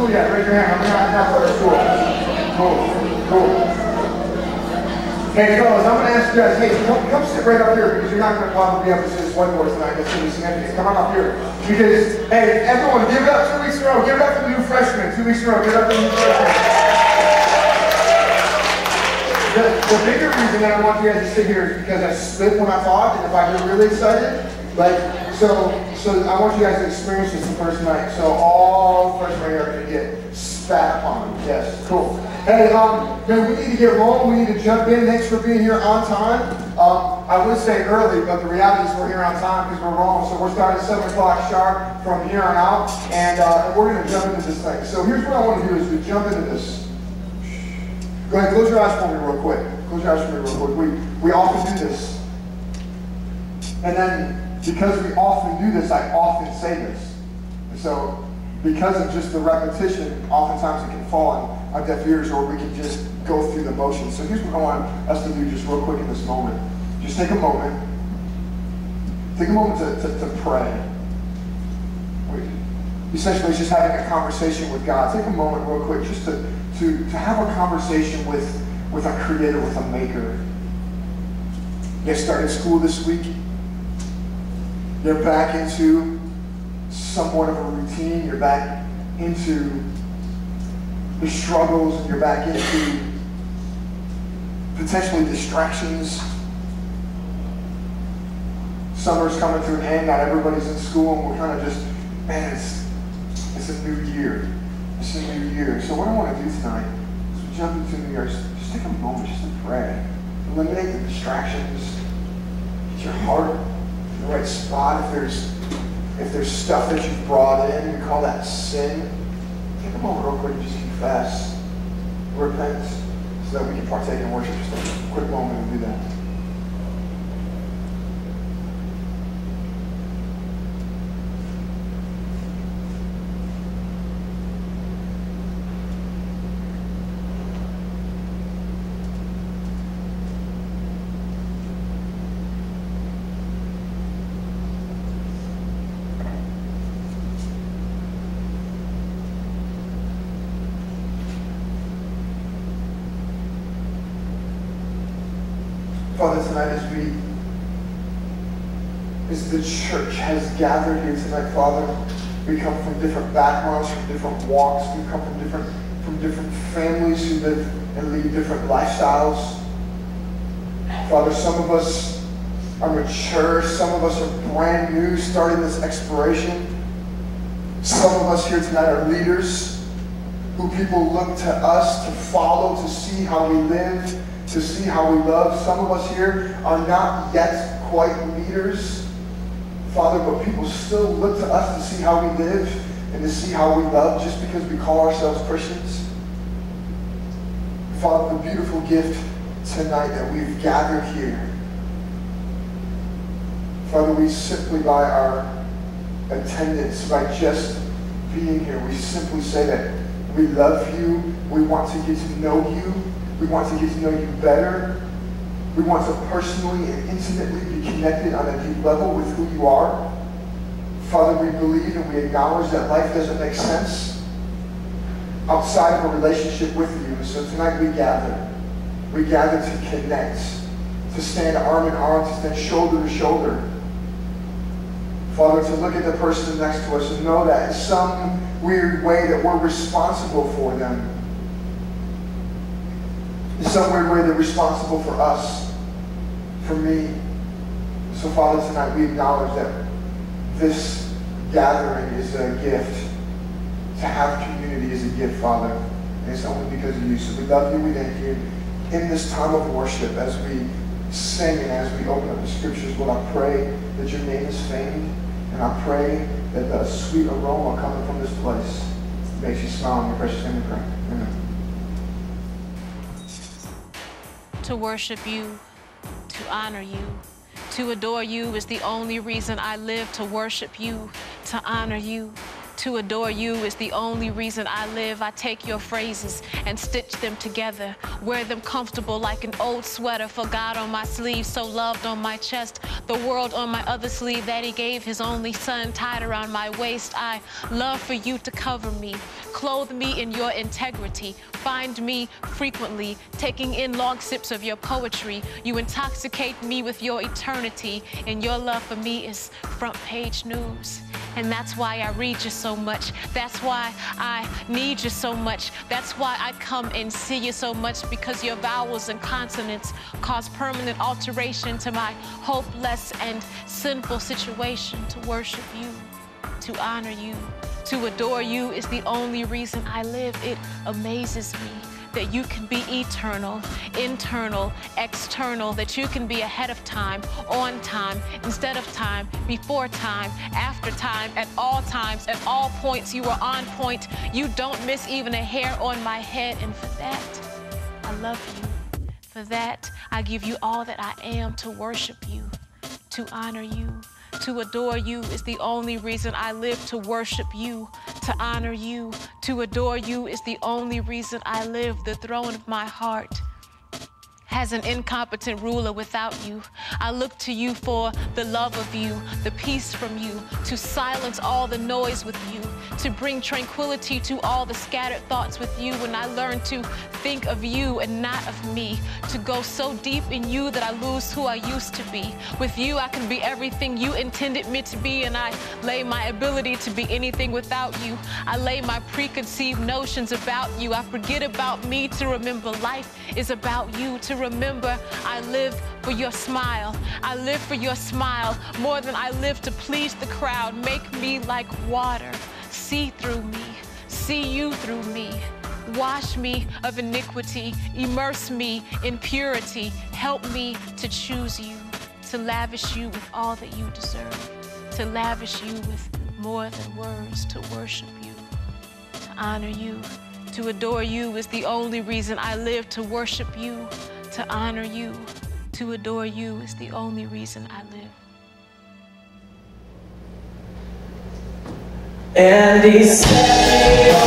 school yet? Raise your hand. How many not started school? Cool. Cool. Hey, fellas, I'm going to ask you guys, hey, come sit right up here because you're not going to probably be able to see this whiteboard tonight. It's going to be significant. Come on up here. Because, hey, everyone, give it up 2 weeks in a row. Give it up for the new freshmen. 2 weeks in a row. Give it up for the new freshmen. The bigger reason that I want you guys to sit here is because I spit when I talk, and if I get really excited, like, so I want you guys to experience this the first night. So all freshmen here are going to get spat upon. Yes, cool. Hey, man, we need to get rolling. We need to jump in. Thanks for being here on time. I would say early, but the reality is we're here on time because we're wrong. So we're starting at 7 o'clock sharp from here on out, and we're going to jump into this thing. So here's what I want to do is to jump into this. Go ahead, close your eyes for me real quick. Close your eyes for me real quick. We often do this. And then, because we often do this, I often say this. And so, because of just the repetition, oftentimes it can fall on our deaf ears, or we can just go through the motions. So here's what I want us to do just real quick in this moment. Just take a moment. Take a moment to pray. Essentially, it's just having a conversation with God. Take a moment real quick just to have a conversation with a creator, with a maker. You guys started school this week. You're back into somewhat of a routine. You're back into the struggles, and you're back into potentially distractions. Summer's coming to an end. Not everybody's in school, and we're kind of just, man, it's a new year. It's a new year. So what I want to do tonight is we jump into New Year. Just take a moment just to pray. Eliminate the distractions. Get your heart in the right spot. If there's stuff that you've brought in, we call that sin. Take a moment real quick and just confess, repent, so that we can partake in worship. Just a quick moment to do that. Father, tonight as the church has gathered here tonight, Father, we come from different backgrounds, from different walks, we come from different families who live and lead different lifestyles. Father, some of us are mature, some of us are brand new, starting this exploration. Some of us here tonight are leaders who people look to us to follow, to see how we live, to see how we love. Some of us here are not yet quite leaders, Father, but people still look to us to see how we live and to see how we love just because we call ourselves Christians. Father, the beautiful gift tonight that we've gathered here, Father, we simply by our attendance, by just being here, we simply say that we love you, we want to get to know you, we want to get to know you better. We want to personally and intimately be connected on a deep level with who you are. Father, we believe and we acknowledge that life doesn't make sense outside of a relationship with you. And so tonight we gather. We gather to connect, to stand arm in arm, to stand shoulder to shoulder. Father, to look at the person next to us and know that in some weird way that we're responsible for them. In some weird way, they're responsible for us, for me. So, Father, tonight we acknowledge that this gathering is a gift. To have community is a gift, Father. And it's only because of you. So we love you, we thank you. In this time of worship, as we sing and as we open up the scriptures, Lord, I pray that your name is famed. And I pray that the sweet aroma coming from this place makes you smile. In your precious name we pray. Amen. To worship you, to honor you, to adore you is the only reason I live. To worship you, to honor you, To adore you is the only reason I live. I take your phrases and stitch them together, wear them comfortable like an old sweater. For God on my sleeve, so loved on my chest, the world on my other sleeve that he gave his only son, tied around my waist. I love for you to cover me, clothe me in your integrity, find me frequently, taking in long sips of your poetry. You intoxicate me with your eternity, and your love for me is front page news. And that's why I read you so much. That's why I need you so much. That's why I come and see you so much, because your vowels and consonants cause permanent alteration to my hopeless and sinful situation. To worship you, to honor you, to adore you is the only reason I live. It amazes me that you can be eternal, internal, external, that you can be ahead of time, on time, instead of time, before time, after time, at all times, at all points. You are on point. You don't miss even a hair on my head. And for that, I love you. For that, I give you all that I am. To worship you, to honor you, to adore you is the only reason I live. To worship you, to honor you, to adore you is the only reason I live. The throne of my heart has an incompetent ruler without you. I look to you for the love of you, the peace from you, to silence all the noise with you, to bring tranquility to all the scattered thoughts with you. When I learn to think of you and not of me, to go so deep in you that I lose who I used to be. With you, I can be everything you intended me to be, and I lay my ability to be anything without you. I lay my preconceived notions about you. I forget about me to remember life is about you. To remember, I live for your smile. I live for your smile more than I live to please the crowd. Make me like water. See through me. See you through me. Wash me of iniquity. Immerse me in purity. Help me to choose you, to lavish you with all that you deserve, to lavish you with more than words. To worship you, to honor you, to adore you is the only reason I live. To worship you, to honor you, to adore you is the only reason I live. And he said